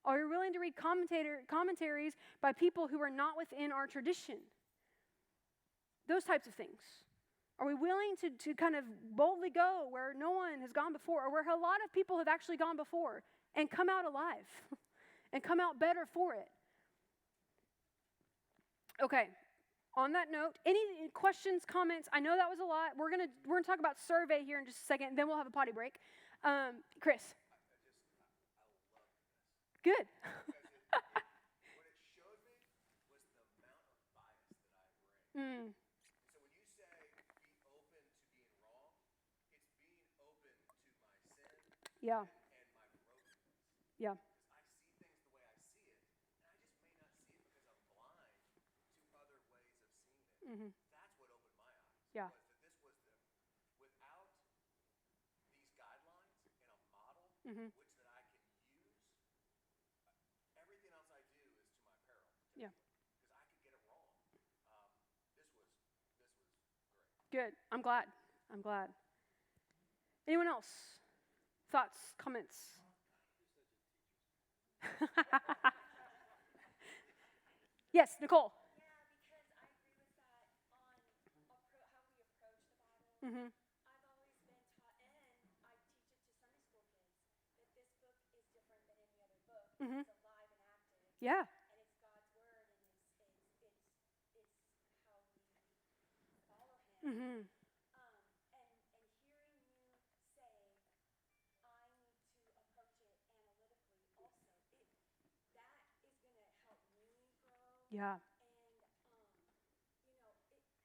Are we willing to read commentaries by people who are not within our tradition? Those types of things. Are we willing to kind of boldly go where no one has gone before, or where a lot of people have actually gone before and come out alive and come out better for it? Okay, on that note, any questions, comments? I know that was a lot. We're gonna talk about survey here in just a second, and then we'll have a potty break. Chris. Good. What it showed me was the amount of bias that I bring. So when you say be open to being wrong, it's being open to my sin Yeah. and my brokenness. Yeah. Because I see things the way I see it, and I just may not see it because I'm blind to other ways of seeing it. That's what opened my eyes. Yeah. Was that this was without these guidelines and a model which that I can use, everything else I do is to my peril. Yeah. Because I could get it wrong. This was great. Good. I'm glad. Anyone else? Thoughts, comments? Yes, Nicole. Yeah, because I agree with that on how we approach the Bible. Mm-hmm. I've always been taught, and I teach it to Sunday school kids, that this book is different than any other book. Mhm. It's alive and active. Yeah. And it's God's word, and it's how we follow Him. Mm-hmm. And hearing you say, I need to approach it analytically also, that is going to help me grow. Yeah. And,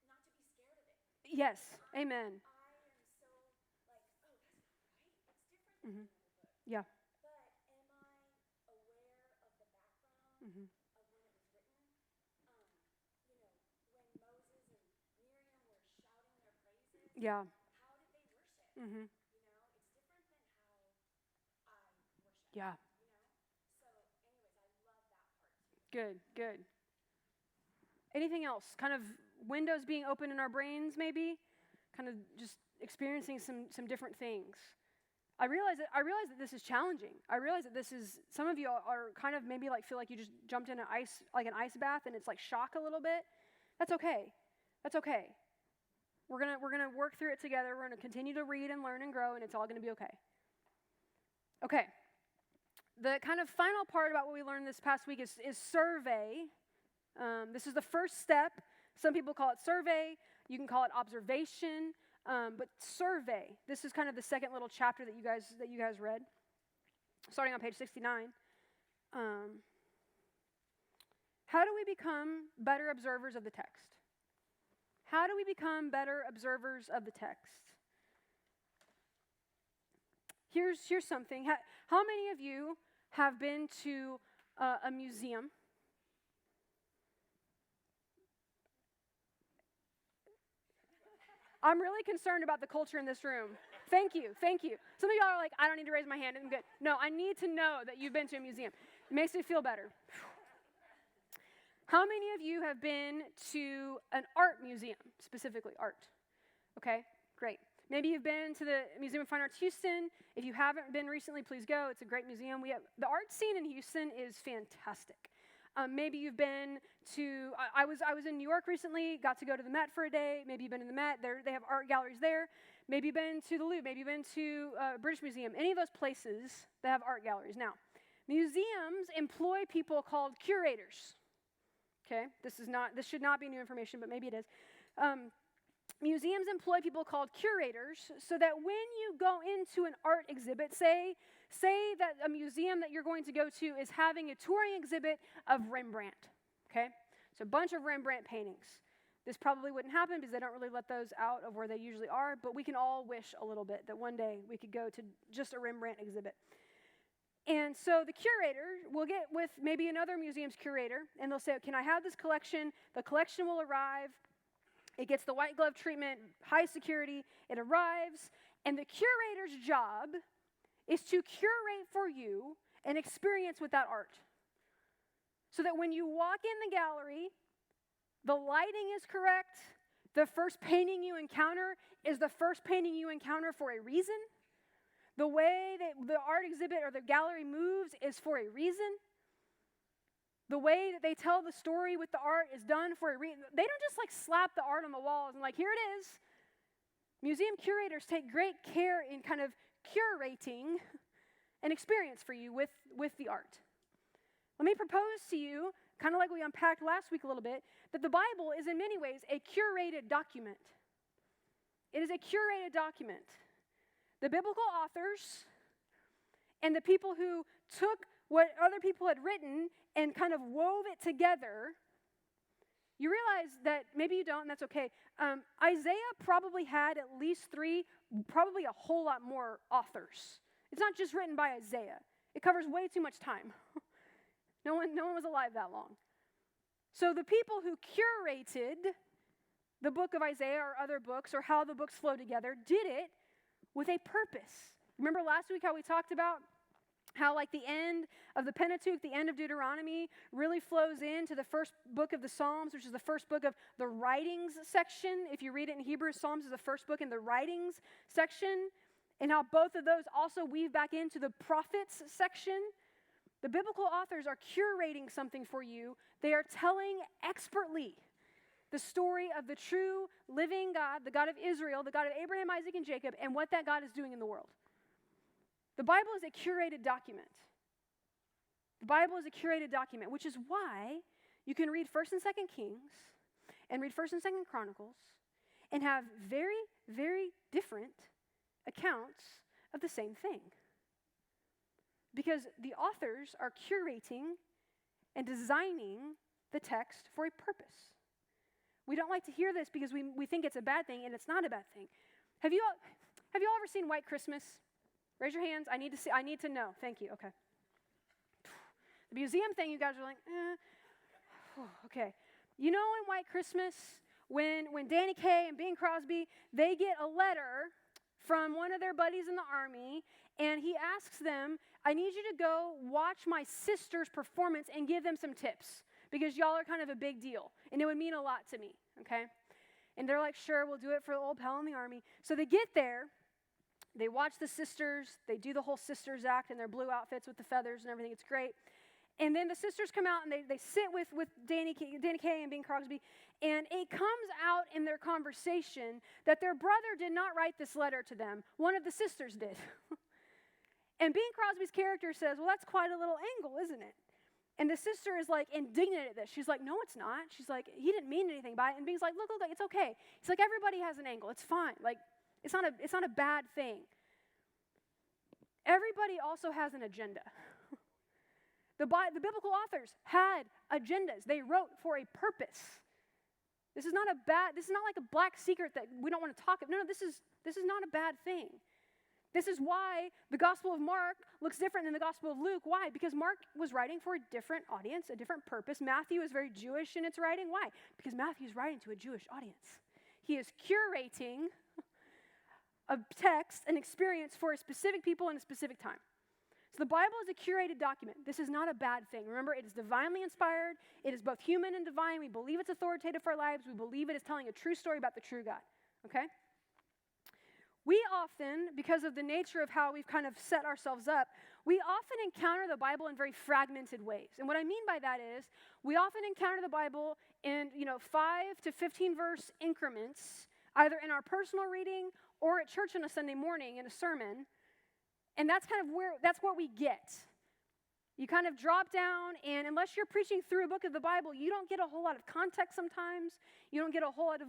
not to be scared of it. Yes. Amen. I am so like, oh, that's not right. It's different than Mhm. another book. Yeah. But am I aware of the background Mhm. of when it was written? When Moses and Miriam were shouting their praises, Yeah. how did they worship? Mm-hmm. It's different than how I worship. Yeah. So, anyways, I love that part too. Good. Anything else? Kind of windows being open in our brains, maybe? kind of just experiencing some different things. I realize that this is challenging. I realize that this is, some of you are kind of maybe like feel like you just jumped in an ice bath and it's like shock a little bit. That's okay. That's okay. We're gonna work through it together. We're gonna continue to read and learn and grow, and it's all gonna be okay. Okay. The kind of final part about what we learned this past week is survey. This is the first step. Some people call it survey. You can call it observation. But survey. This is kind of the second little chapter that you guys read, starting on page 69. How do we become better observers of the text? How do we become better observers of the text? Here's something. How many of you have been to a museum? I'm really concerned about the culture in this room. Thank you. Some of y'all are like, I don't need to raise my hand. I'm good. No, I need to know that you've been to a museum. It makes me feel better. How many of you have been to an art museum, specifically art? Okay, great. Maybe you've been to the Museum of Fine Arts Houston. If you haven't been recently, please go. It's a great museum. The art scene in Houston is fantastic. Maybe you've been to, I was in New York recently, got to go to the Met for a day. Maybe you've been in the Met. They have art galleries there. Maybe you've been to the Louvre. Maybe you've been to British Museum. Any of those places that have art galleries. Now, museums employ people called curators. Okay, this should not be new information, but maybe it is. Museums employ people called curators so that when you go into an art exhibit, say that a museum that you're going to go to is having a touring exhibit of Rembrandt, okay? So a bunch of Rembrandt paintings. This probably wouldn't happen because they don't really let those out of where they usually are, but we can all wish a little bit that one day we could go to just a Rembrandt exhibit. And so the curator will get with maybe another museum's curator, and they'll say, can I have this collection? The collection will arrive. It gets the white glove treatment, high security. It arrives, and the curator's job is to curate for you an experience with that art. So that when you walk in the gallery, the lighting is correct. The first painting you encounter is the first painting you encounter for a reason. The way that the art exhibit or the gallery moves is for a reason. The way that they tell the story with the art is done for a reason. They don't just like slap the art on the walls and like, here it is. Museum curators take great care in kind of curating an experience for you with the art. Let me propose to you, kind of like we unpacked last week a little bit, that the Bible is in many ways a curated document. It is a curated document. The biblical authors and the people who took what other people had written and kind of wove it together, you realize that, maybe you don't, and that's okay. Isaiah probably had at least 3, probably a whole lot more authors. It's not just written by Isaiah. It covers way too much time. No one was alive that long. So the people who curated the book of Isaiah or other books or how the books flow together did it with a purpose. Remember last week how we talked about how like the end of the Pentateuch, the end of Deuteronomy, really flows into the first book of the Psalms, which is the first book of the writings section. If you read it in Hebrew, Psalms is the first book in the writings section, and how both of those also weave back into the prophets section. The biblical authors are curating something for you. They are telling expertly the story of the true living God, the God of Israel, the God of Abraham, Isaac, and Jacob, and what that God is doing in the world. The Bible is a curated document. The Bible is a curated document, which is why you can read 1st and 2nd Kings and read 1st and 2nd Chronicles and have very, very different accounts of the same thing. Because the authors are curating and designing the text for a purpose. We don't like to hear this because we think it's a bad thing, and it's not a bad thing. Have you all ever seen White Christmas? Raise your hands. I need to know. Thank you. Okay. The museum thing, you guys are like, okay. You know in White Christmas, when Danny Kaye and Bing Crosby, they get a letter from one of their buddies in the army, and he asks them, I need you to go watch my sister's performance and give them some tips, because y'all are kind of a big deal, and it would mean a lot to me, okay? And they're like, sure, we'll do it for the old pal in the army. So they get there, they watch the sisters, they do the whole sisters act in their blue outfits with the feathers and everything. It's great. And then the sisters come out and they sit with Danny Kaye and Bing Crosby, and it comes out in their conversation that their brother did not write this letter to them. One of the sisters did. And Bing Crosby's character says, well, that's quite a little angle, isn't it? And the sister is like indignant at this. She's like, no, it's not. She's like, he didn't mean anything by it. And Bing's like, look, it's okay. He's like, everybody has an angle. It's fine. Like, it's not a bad thing. Everybody also has an agenda. The biblical authors had agendas. They wrote for a purpose. This is not like a black secret that we don't want to talk about. No, this is not a bad thing. This is why the Gospel of Mark looks different than the Gospel of Luke. Why? Because Mark was writing for a different audience, a different purpose. Matthew is very Jewish in its writing. Why? Because Matthew is writing to a Jewish audience. He is curating a text, an experience for a specific people in a specific time. So the Bible is a curated document. This is not a bad thing. Remember, it is divinely inspired. It is both human and divine. We believe it's authoritative for our lives. We believe it is telling a true story about the true God. Okay? We often, because of the nature of how we've kind of set ourselves up, we often encounter the Bible in very fragmented ways. And what I mean by that is, we often encounter the Bible in 5 to 15 verse increments, either in our personal reading or at church on a Sunday morning in a sermon. And that's what we get. You kind of drop down, and unless you're preaching through a book of the Bible, you don't get a whole lot of context sometimes. You don't get a whole lot of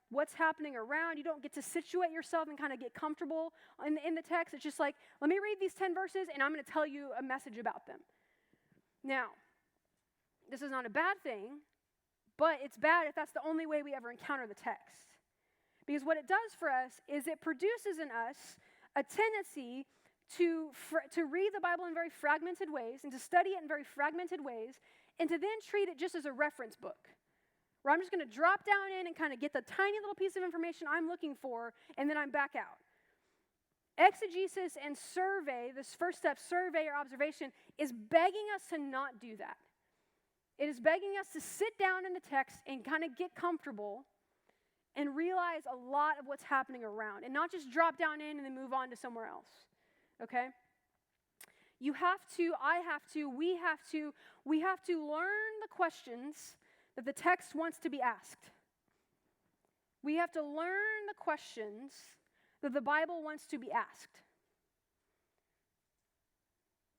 what's happening around. You don't get to situate yourself and kind of get comfortable in the text. It's just like, let me read these 10 verses, and I'm going to tell you a message about them. Now, this is not a bad thing, but it's bad if that's the only way we ever encounter the text. Because what it does for us is it produces in us a tendency to read the Bible in very fragmented ways and to study it in very fragmented ways and to then treat it just as a reference book where I'm just going to drop down in and kind of get the tiny little piece of information I'm looking for and then I'm back out. Exegesis and survey, this first step, survey or observation, is begging us to not do that. It is begging us to sit down in the text and kind of get comfortable and realize a lot of what's happening around and not just drop down in and then move on to somewhere else. Okay? You have to, I have to, we have to learn the questions that the text wants to be asked. We have to learn the questions that the Bible wants to be asked.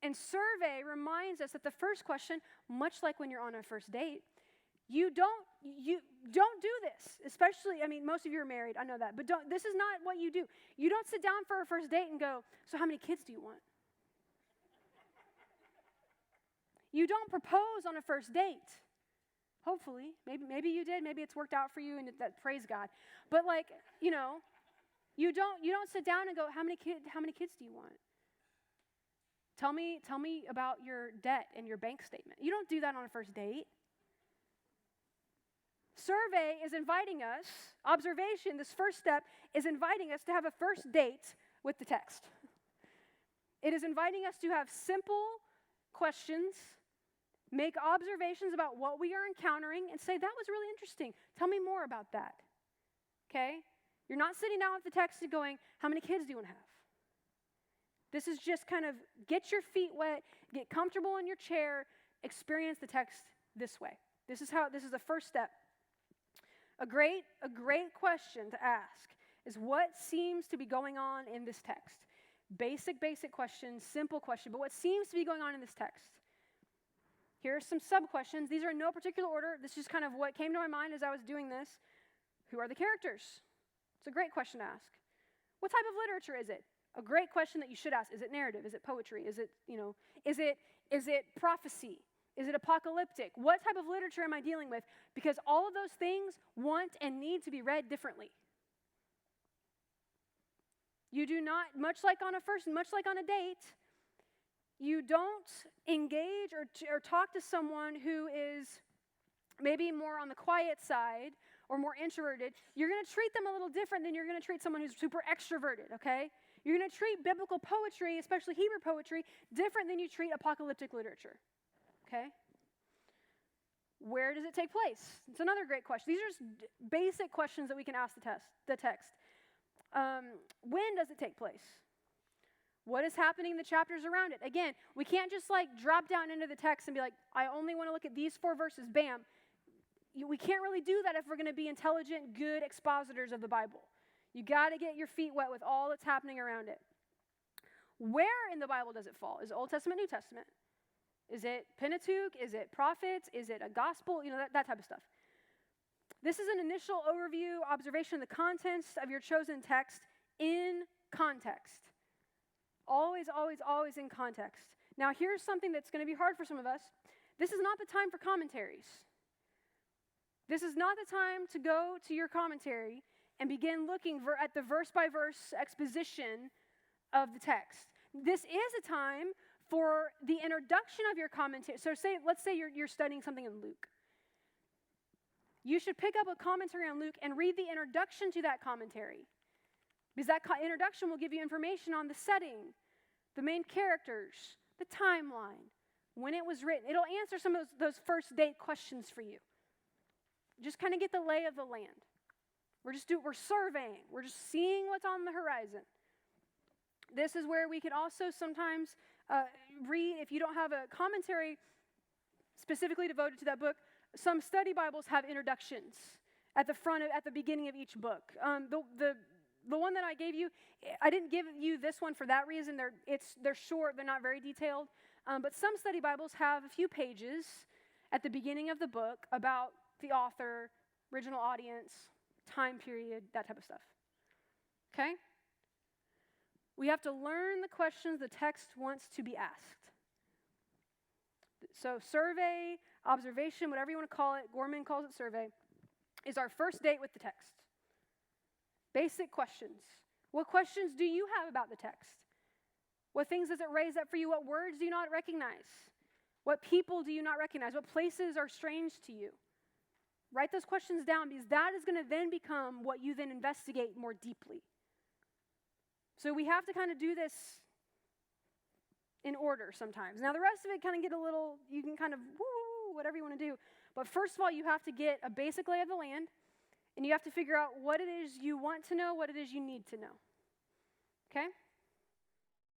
And survey reminds us that the first question, much like when you're on a first date, you don't do this, especially, most of you are married, I know that, but this is not what you do. You don't sit down for a first date and go, so how many kids do you want? You don't propose on a first date. Hopefully, maybe you did, maybe it's worked out for you and that, praise God. But you don't sit down and go, how many kids do you want? Tell me about your debt and your bank statement. You don't do that on a first date. Survey is inviting us, observation, this first step, is inviting us to have a first date with the text. It is inviting us to have simple questions, make observations about what we are encountering, and say, that was really interesting. Tell me more about that. Okay? You're not sitting down with the text and going, how many kids do you want to have? This is just kind of get your feet wet, get comfortable in your chair, experience the text this way. This is the first step. A great question to ask is what seems to be going on in this text? Basic question, simple question, but what seems to be going on in this text? Here are some sub-questions. These are in no particular order. This is kind of what came to my mind as I was doing this. Who are the characters? It's a great question to ask. What type of literature is it? A great question that you should ask. Is it narrative? Is it poetry? Is it prophecy? Is it apocalyptic? What type of literature am I dealing with? Because all of those things want and need to be read differently. You do not, much like on a date, you don't engage or talk to someone who is maybe more on the quiet side or more introverted. You're going to treat them a little different than you're going to treat someone who's super extroverted, okay? You're going to treat biblical poetry, especially Hebrew poetry, different than you treat apocalyptic literature. Okay? Where does it take place? It's another great question. These are just basic questions that we can ask the text. When does it take place? What is happening in the chapters around it? Again, we can't just like drop down into the text and be like, I only want to look at these 4 verses, bam. We can't really do that if we're going to be intelligent, good expositors of the Bible. You got to get your feet wet with all that's happening around it. Where in the Bible does it fall? Is it Old Testament, New Testament? Is it Pentateuch? Is it prophets? Is it a gospel? That type of stuff. This is an initial overview, observation of the contents of your chosen text in context. Always, always, always in context. Now, here's something that's going to be hard for some of us. This is not the time for commentaries. This is not the time to go to your commentary and begin looking at the verse-by-verse exposition of the text. This is a time for the introduction of your commentary. So let's say you're studying something in Luke. You should pick up a commentary on Luke and read the introduction to that commentary. Because that introduction will give you information on the setting, the main characters, the timeline, when it was written. It'll answer some of those first date questions for you. Just kind of get the lay of the land. We're surveying. We're just seeing what's on the horizon. This is where we can also sometimes read, if you don't have a commentary specifically devoted to that book, some study Bibles have introductions at the beginning of each book. The one that I gave you, I didn't give you this one for that reason. They're short, they're not very detailed. But some study Bibles have a few pages at the beginning of the book about the author, original audience, time period, that type of stuff. Okay? We have to learn the questions the text wants to be asked. So survey, observation, whatever you want to call it, Gorman calls it survey, is our first date with the text. Basic questions. What questions do you have about the text? What things does it raise up for you? What words do you not recognize? What people do you not recognize? What places are strange to you? Write those questions down, because that is going to then become what you then investigate more deeply. So we have to kind of do this in order sometimes. Now the rest of it kind of get a little, you can kind of, whatever you want to do. But first of all, you have to get a basic lay of the land, and you have to figure out what it is you want to know, what it is you need to know. Okay?